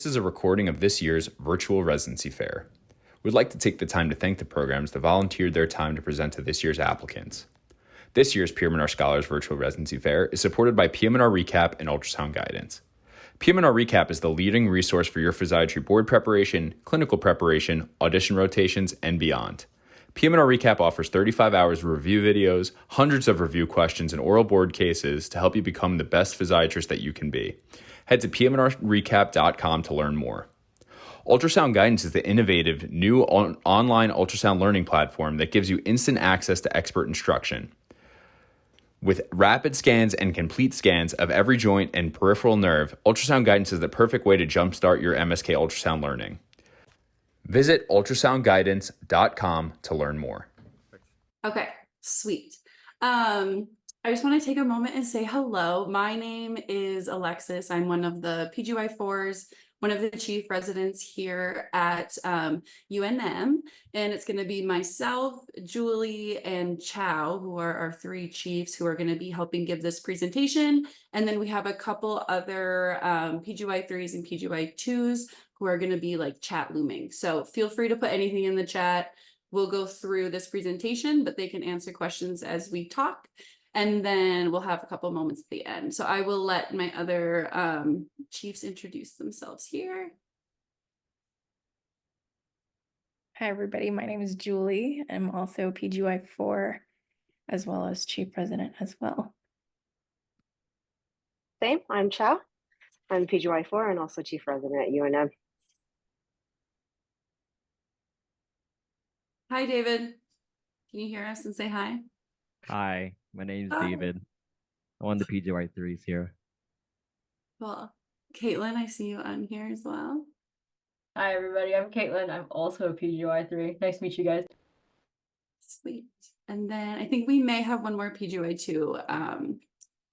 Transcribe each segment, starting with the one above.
This is a recording of this year's Virtual Residency Fair. We'd like to take the time to thank the programs that volunteered their time to present to this year's applicants. This year's PM&R Scholars Virtual Residency Fair is supported by PM&R Recap and Ultrasound Guidance. PM&R Recap is the leading resource for your physiatry board preparation, clinical preparation, audition rotations, and beyond. PM&R Recap offers 35 hours of review videos, hundreds of review questions, and oral board cases to help you become the best physiatrist that you can be. Head to pmnrrecap.com to learn more. Ultrasound Guidance is the innovative new online ultrasound learning platform that gives you instant access to expert instruction. With rapid scans and complete scans of every joint and peripheral nerve, Ultrasound Guidance is the perfect way to jumpstart your MSK ultrasound learning. Visit ultrasoundguidance.com to learn more. Okay, sweet. I just want to take a moment and say hello. My name is Alexis. I'm one of the PGY4s, one of the chief residents here at UNM, and it's going to be myself, Julie, and Chow, who are our three chiefs who are going to be helping give this presentation. And then we have a couple other PGY3s and PGY2s who are going to be like chat looming. So feel free to put anything in the chat. We'll go through this presentation, but they can answer questions as we talk. And then we'll have a couple moments at the end. So I will let my other chiefs introduce themselves here. Hi, everybody. My name is Julie. I'm also PGY4 as well as chief president as well. Same, I'm Chow. I'm PGY4 and also chief resident at UNM. Hi, David. Can you hear us and say hi? Hi, my name is David. I'm one of the PGY3s here. Well, Caitlin, I see you on here as well. Hi, everybody. I'm Caitlin. I'm also a PGY3. Nice to meet you guys. Sweet. And then I think we may have one more PGY2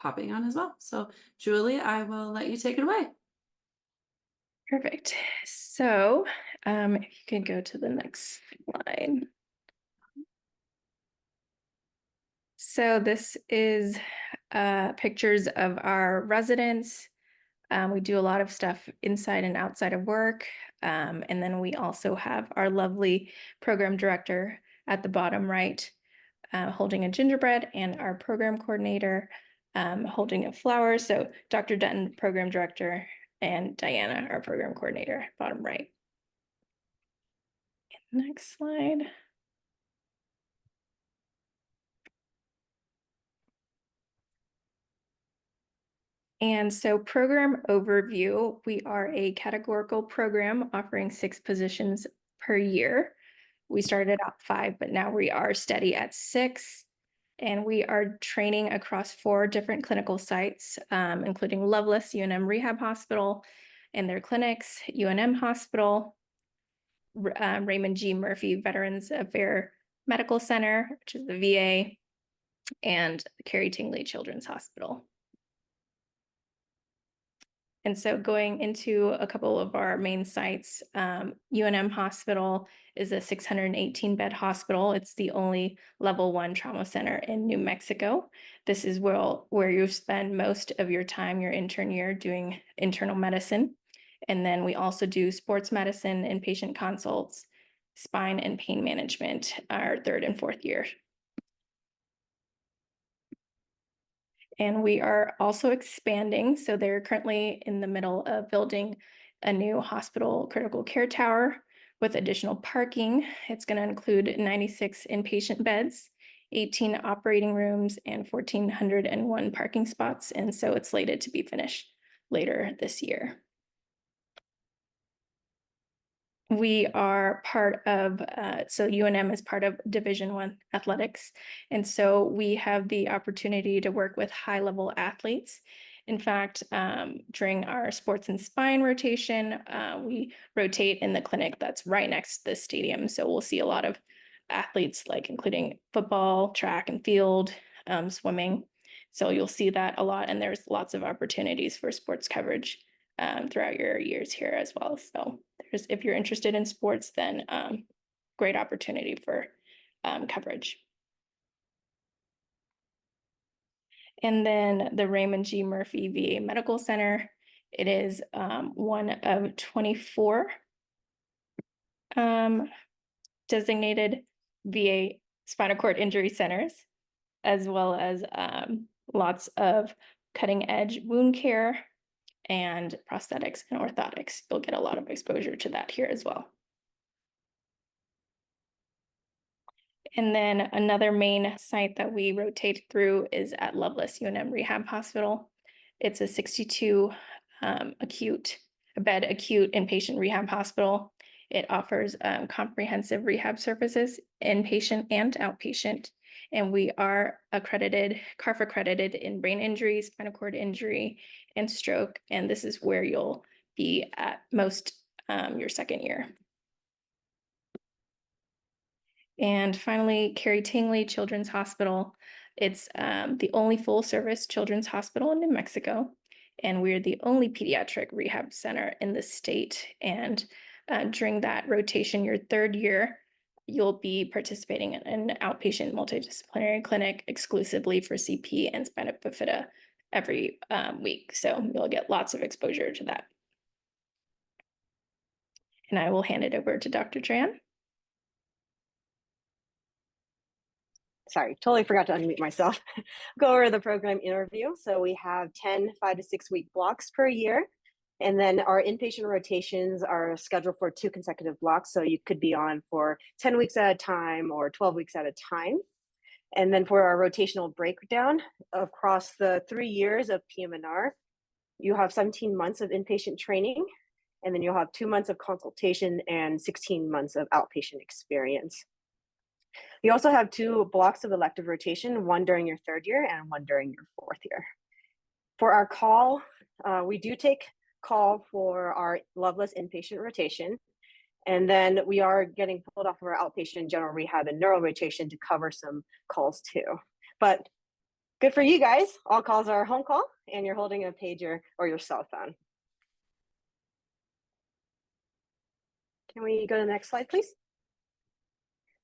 popping on as well. So, Julie, I will let you take it away. Perfect. So if you could go to the next slide. So this is pictures of our residents. We do a lot of stuff inside and outside of work. And then we also have our lovely program director at the bottom right, holding a gingerbread, and our program coordinator holding a flower. So Dr. Dutton, program director, and Diana, our program coordinator, bottom right. Next slide. And so program overview, we are a categorical program offering 6 positions per year. We started out 5, but now we are steady at 6. And we are training across 4 different clinical sites, including Loveless UNM Rehab Hospital and their clinics, UNM Hospital, Raymond G. Murphy Veterans Affairs Medical Center, which is the VA, and Carrie Tingley Children's Hospital. And so going into a couple of our main sites, UNM Hospital is a 618-bed hospital. It's the only level 1 trauma center in New Mexico. This is where you spend most of your time, your intern year, doing internal medicine. And then we also do sports medicine, inpatient consults, spine and pain management, our 3rd and 4th year. And we are also expanding. So they're currently in the middle of building a new hospital critical care tower with additional parking. It's going to include 96 inpatient beds, 18 operating rooms, and 1,401 parking spots. And so it's slated to be finished later this year. We are part of, so UNM is part of Division I athletics. And so we have the opportunity to work with high-level athletes. In fact, during our sports and spine rotation, we rotate in the clinic that's right next to the stadium. So we'll see a lot of athletes, like including football, track and field, swimming. So you'll see that a lot. And there's lots of opportunities for sports coverage throughout your years here as well. So if you're interested in sports, then great opportunity for coverage. And then the Raymond G. Murphy VA Medical Center It is one of 24 designated VA spinal cord injury centers, as well as lots of cutting edge wound care and prosthetics and orthotics. You'll get a lot of exposure to that here as well. And then another main site that we rotate through is at Loveless UNM Rehab Hospital. It's a 62 bed acute inpatient rehab hospital. It offers comprehensive rehab services, inpatient and outpatient. And we are accredited, CARF accredited in brain injury, spinal cord injury, and stroke. And this is where you'll be at most your second year. And finally, Carrie Tingley Children's Hospital. It's the only full service children's hospital in New Mexico. And we're the only pediatric rehab center in the state. And during that rotation, your third year, you'll be participating in an outpatient multidisciplinary clinic exclusively for CP and spina bifida every week. So you'll get lots of exposure to that. And I will hand it over to Dr. Tran. Sorry, totally forgot to unmute myself. Go over the program interview. So we have 10 5 to 6 week blocks per year. And then our inpatient rotations are scheduled for 2 consecutive blocks. So you could be on for 10 weeks at a time or 12 weeks at a time. And then for our rotational breakdown across the 3 years of PM&R, you have 17 months of inpatient training, and then you'll have 2 months of consultation and 16 months of outpatient experience. You also have 2 blocks of elective rotation, one during your 3rd year and one during your 4th year. For our call, we do take call for our Loveless inpatient rotation. And then we are getting pulled off of our outpatient general rehab and neuro rotation to cover some calls too. But good for you guys. All calls are home call and you're holding a pager or your cell phone. Can we go to the next slide, please?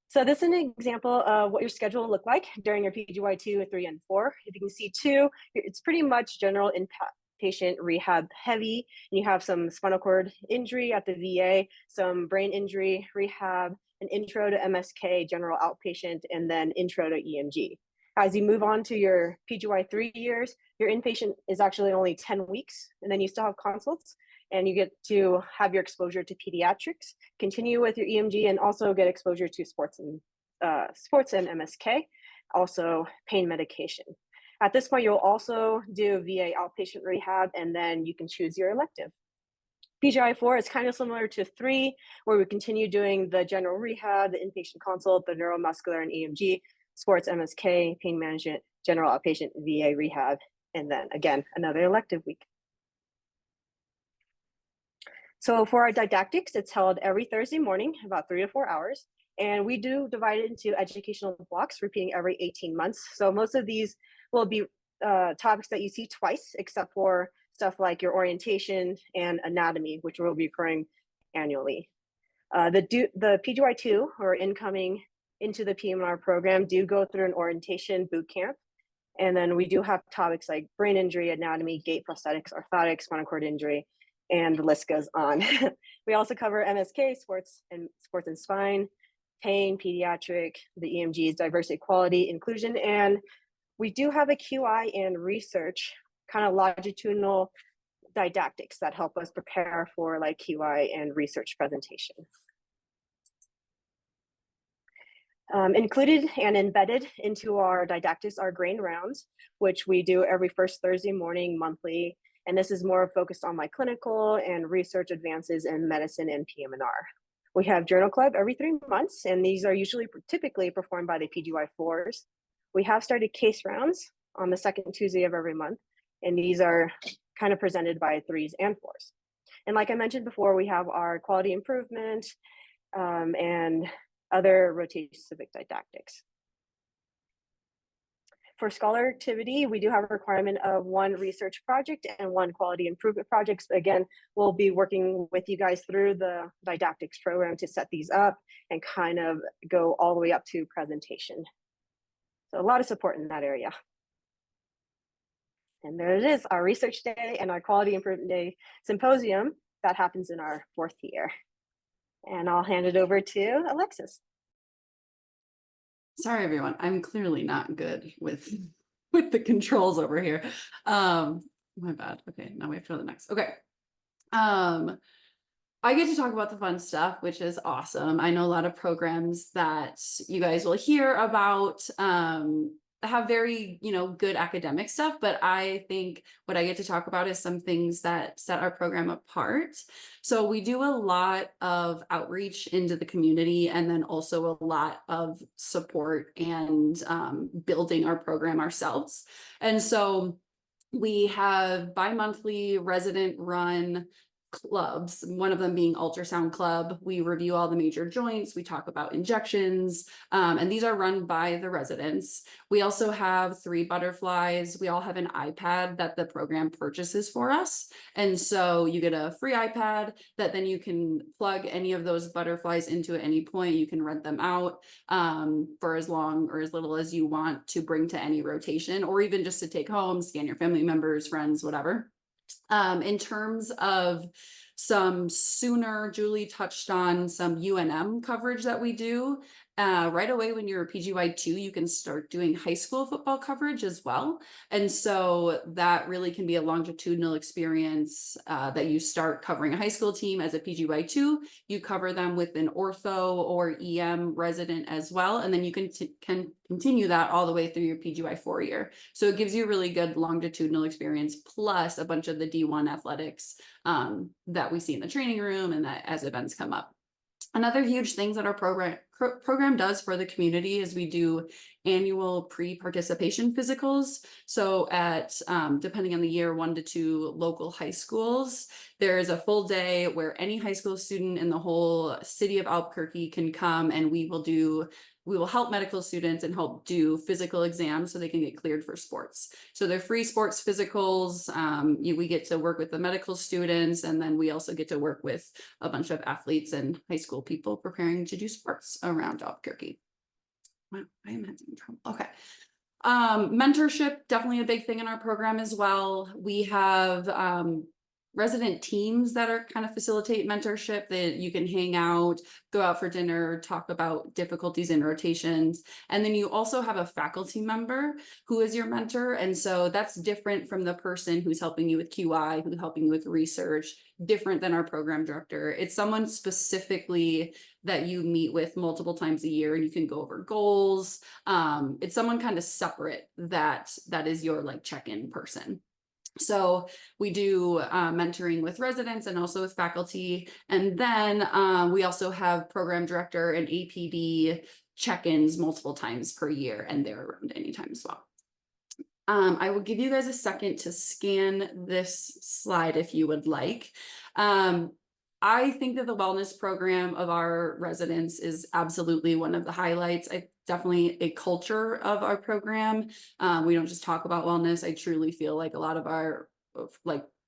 So this is an example of what your schedule will look like during your PGY 2, 3, and 4. If you can see 2, it's pretty much general inpatient rehab heavy. And you have some spinal cord injury at the VA, some brain injury rehab, an intro to MSK, general outpatient, and then intro to EMG. As you move on to your PGY 3 years, your inpatient is actually only 10 weeks, and then you still have consults, and you get to have your exposure to pediatrics, continue with your EMG, and also get exposure to sports and MSK, also pain medication. At this point, you'll also do VA outpatient rehab, and then you can choose your elective. PGI 4 is kind of similar to 3, where we continue doing the general rehab, the inpatient consult, the neuromuscular and EMG, sports MSK, pain management, general outpatient, VA rehab, and then again, another elective week. So for our didactics, it's held every Thursday morning, about 3 to 4 hours. And we do divide it into educational blocks, repeating every 18 months. So most of these will be topics that you see twice, except for stuff like your orientation and anatomy, which will be occurring annually. The PGY2, or incoming into the PM&R program, do go through an orientation boot camp. And then we do have topics like brain injury, anatomy, gait prosthetics, orthotics, spinal cord injury, and the list goes on. We also cover MSK, sports and spine, pain, pediatric, the EMGs, diversity, equality, inclusion, and we do have a QI and research, kind of longitudinal didactics that help us prepare for like QI and research presentations. Included and embedded into our didactics are grain rounds, which we do every first Thursday morning monthly. And this is more focused on my clinical and research advances in medicine and PM&R. We have journal club every 3 months, and these are typically performed by the PGY4s. We have started case rounds on the second Tuesday of every month, and these are kind of presented by 3s and 4s. And like I mentioned before, we have our quality improvement and other rotation-specific didactics. For scholar activity, we do have a requirement of 1 research project and 1 quality improvement project. Again, we'll be working with you guys through the didactics program to set these up and kind of go all the way up to presentation. So a lot of support in that area. And there it is, our Research Day and our Quality Improvement Day Symposium that happens in our 4th year. And I'll hand it over to Alexis. Sorry, everyone. I'm clearly not good with the controls over here. My bad. Okay, now we have to go to the next. Okay. I get to talk about the fun stuff, which is awesome. I know a lot of programs that you guys will hear about have very, good academic stuff, but I think what I get to talk about is some things that set our program apart. So we do a lot of outreach into the community, and then also a lot of support and building our program ourselves. And so we have bi-monthly resident run clubs, one of them being ultrasound club. We review all the major joints, we talk about injections, and these are run by the residents. We also have 3 butterflies. We all have an iPad that the program purchases for us, and so you get a free iPad that then you can plug any of those butterflies into at any point. You can rent them out for as long or as little as you want to bring to any rotation, or even just to take home, scan your family members, friends, whatever. In terms of some sooner, Julie touched on some UNM coverage that we do. Right away when you're a PGY2, you can start doing high school football coverage as well. And so that really can be a longitudinal experience that you start covering a high school team as a PGY2. You cover them with an ortho or EM resident as well. And then you can continue that all the way through your PGY4 year. So it gives you a really good longitudinal experience, plus a bunch of the D1 athletics that we see in the training room and that as events come up. Another huge thing that our program does for the community is we do annual pre-participation physicals. So at, depending on the year, 1 to 2 local high schools, there is a full day where any high school student in the whole city of Albuquerque can come, and we will help medical students and help do physical exams so they can get cleared for sports. So they're free sports physicals. We get to work with the medical students, and then we also get to work with a bunch of athletes and high school people preparing to do sports around Albuquerque. Wow, I am having trouble. Okay. Mentorship, definitely a big thing in our program as well. We have resident teams that are kind of facilitate mentorship, that you can hang out, go out for dinner, talk about difficulties in rotations. And then you also have a faculty member who is your mentor. And so that's different from the person who's helping you with QI, who's helping you with research, different than our program director. It's someone specifically that you meet with multiple times a year, and you can go over goals. It's someone kind of separate that is your like check-in person. So we do mentoring with residents and also with faculty. And then we also have program director and APD check-ins multiple times per year, and they're around anytime as well. I will give you guys a second to scan this slide if you would like. I think that the wellness program of our residents is absolutely one of the highlights. Definitely a culture of our program. We don't just talk about wellness. I truly feel like a lot of our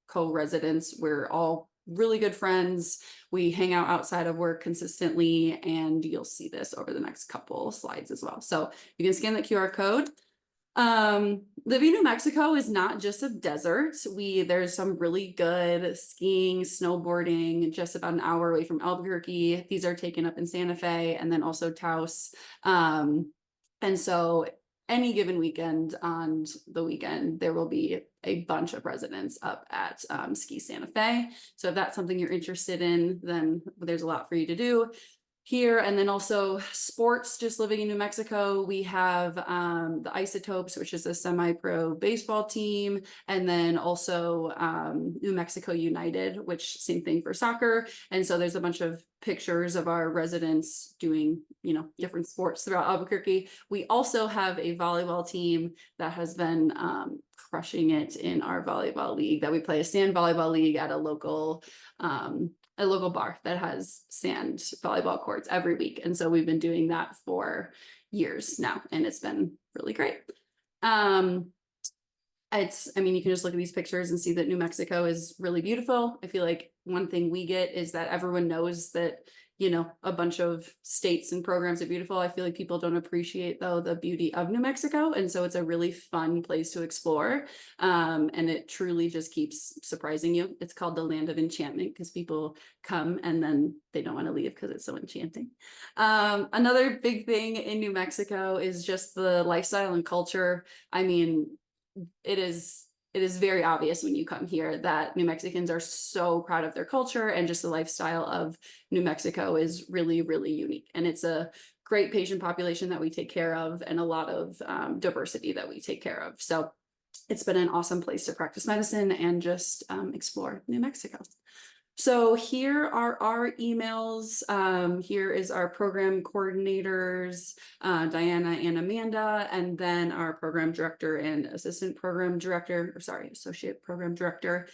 co-residents, we're all really good friends. We hang out outside of work consistently, and you'll see this over the next couple slides as well. So you can scan the QR code. Living in New Mexico is not just a desert. There's some really good skiing, snowboarding, just about an hour away from Albuquerque. These are taken up in Santa Fe and then also Taos. And so any given weekend on the weekend, there will be a bunch of residents up at Ski Santa Fe. So if that's something you're interested in, then there's a lot for you to do here. And then also sports, just living in New Mexico, we have the Isotopes, which is a semi-pro baseball team, and then also New Mexico United, which same thing for soccer. And so there's a bunch of pictures of our residents doing, different sports throughout Albuquerque. We also have a volleyball team that has been crushing it in our volleyball league, that we play a sand volleyball league at a local bar that has sand volleyball courts every week. And so we've been doing that for years now, and it's been really great. And I mean, you can just look at these pictures and see that New Mexico is really beautiful. I feel like one thing we get is that everyone knows that, you know, a bunch of states and programs are beautiful. I feel like people don't appreciate though the beauty of New Mexico. And so it's a really fun place to explore. And it truly just keeps surprising you. It's called the Land of Enchantment because people come and then they don't want to leave because it's so enchanting. Another big thing in New Mexico is just the lifestyle and culture. I mean, it is very obvious when you come here that New Mexicans are so proud of their culture, and just the lifestyle of New Mexico is really, really unique. And it's a great patient population that we take care of, and a lot of diversity that we take care of. So it's been an awesome place to practice medicine and just explore New Mexico. So here are our emails. Here is our program coordinators, Diana and Amanda, and then our program director and assistant program director, or sorry, associate program director.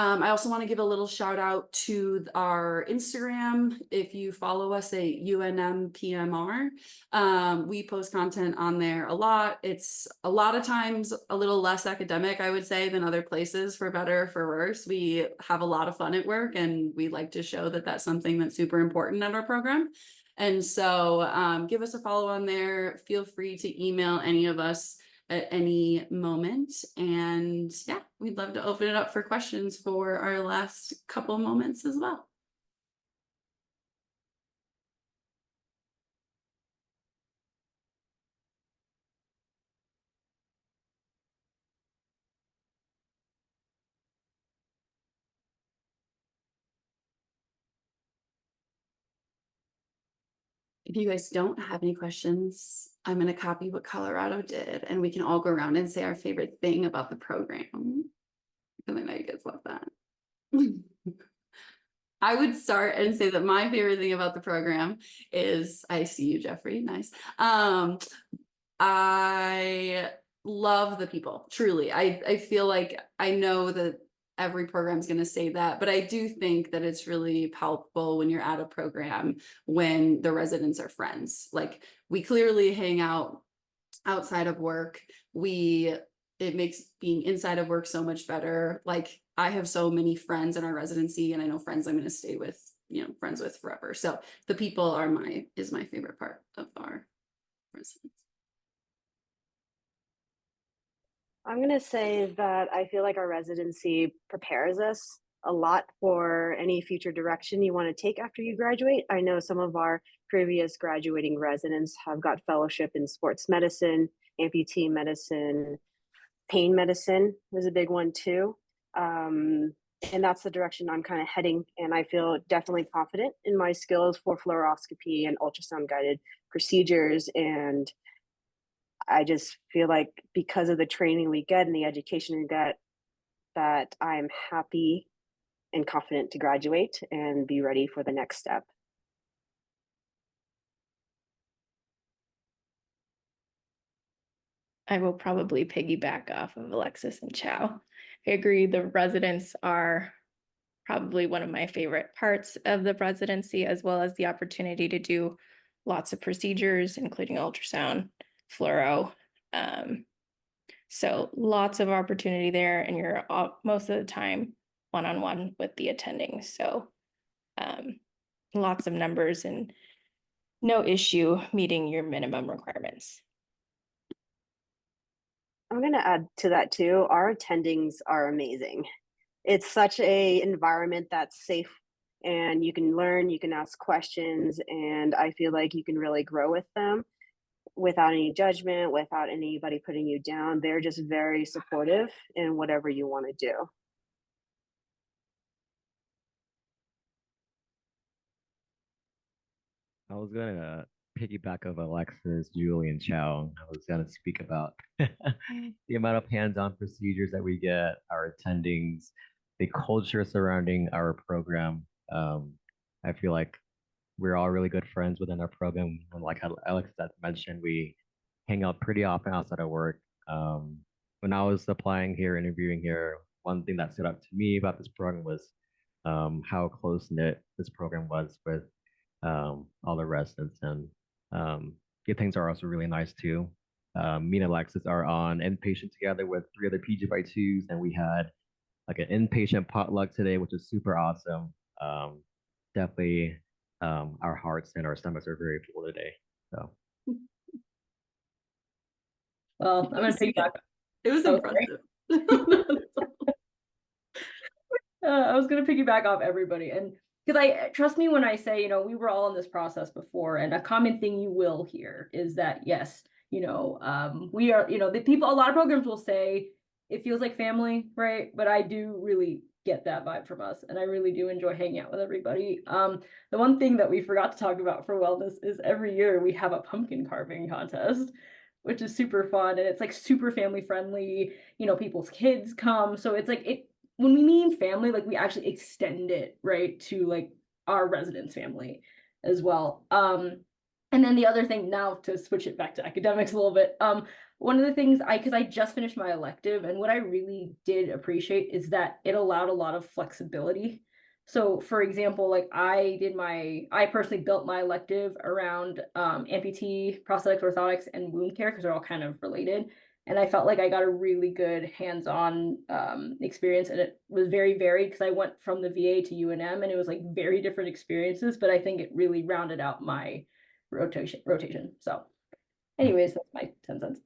I also want to give a little shout out to our Instagram. If you follow us at UNM PMR, we post content on there a lot. It's a lot of times a little less academic, I would say, than other places, for better or for worse. We have a lot of fun at work, and we like to show that that's something that's super important at our program. And so give us a follow on there. Feel free to email any of us at any moment. And yeah, we'd love to open it up for questions for our last couple moments as well. If you guys don't have any questions, I'm going to copy what Colorado did, and we can all go around and say our favorite thing about the program. Because I know you guys love that. I would start and say that my favorite thing about the program is, I see you, Jeffrey, nice. I love the people, truly. I feel like I know that every program is going to say that, but I do think that it's really palpable when you're at a program when the residents are friends. Like, we clearly hang out outside of work. It makes being inside of work so much better. Like, I have so many friends in our residency, and I know friends I'm going to stay with, you know, friends with forever. So the people is my favorite part of our residence. I'm going to say that I feel like our residency prepares us a lot for any future direction you want to take after you graduate. I know some of our previous graduating residents have got fellowship in sports medicine, amputee medicine, pain medicine was a big one too. And that's the direction I'm kind of heading. And I feel definitely confident in my skills for fluoroscopy and ultrasound guided procedures. And I just feel like because of the training we get and the education we get, that I'm happy and confident to graduate and be ready for the next step. I will probably piggyback off of Alexis and Chow. I agree, the residents are probably one of my favorite parts of the residency, as well as the opportunity to do lots of procedures, including ultrasound, fluoro. So lots of opportunity there, and you're most of the time one-on-one with the attending. So lots of numbers and no issue meeting your minimum requirements. I'm going to add to that too. Our attendings are amazing. It's such a environment that's safe, and you can learn, you can ask questions, and I feel like you can really grow with them without any judgment, without anybody putting you down. They're just very supportive in whatever you want to do. I was gonna piggyback of Alexis, Julie, and Chow. I was gonna speak about the amount of hands-on procedures that we get, our attendings, the culture surrounding our program. I feel like we're all really good friends within our program. And like Alex had mentioned, we hang out pretty often outside of work. When I was applying here, interviewing here, one thing that stood out to me about this program was how close knit this program was with all the residents, and the things are also really nice too. Me and Alexis are on inpatient together with 3 other PGY2s, and we had like an inpatient potluck today, which is super awesome. Definitely, our hearts and our stomachs are very full today. So Well, I'm gonna piggyback. It was Oh, sorry. impressive. I was gonna piggyback off everybody, and because I trust me when I say, we were all in this process before, and a common thing you will hear is that yes, we are, the people. A lot of programs will say it feels like family, right? But I do really get that vibe from us, and I really do enjoy hanging out with everybody. The one thing that we forgot to talk about for wellness is every year we have a pumpkin carving contest, which is super fun, and it's like super family friendly. People's kids come, so it's like it when we mean family, like we actually extend it, right, to like our residents' family as well. And then the other thing, now to switch it back to academics a little bit, one of the things because I just finished my elective, and what I really did appreciate is that it allowed a lot of flexibility. So for example, like I personally built my elective around amputee, prosthetics, orthotics, and wound care because they're all kind of related. And I felt like I got a really good hands-on experience, and it was very varied because I went from the VA to UNM, and it was like very different experiences, but I think it really rounded out my rotation. So anyways, that's my 10 cents.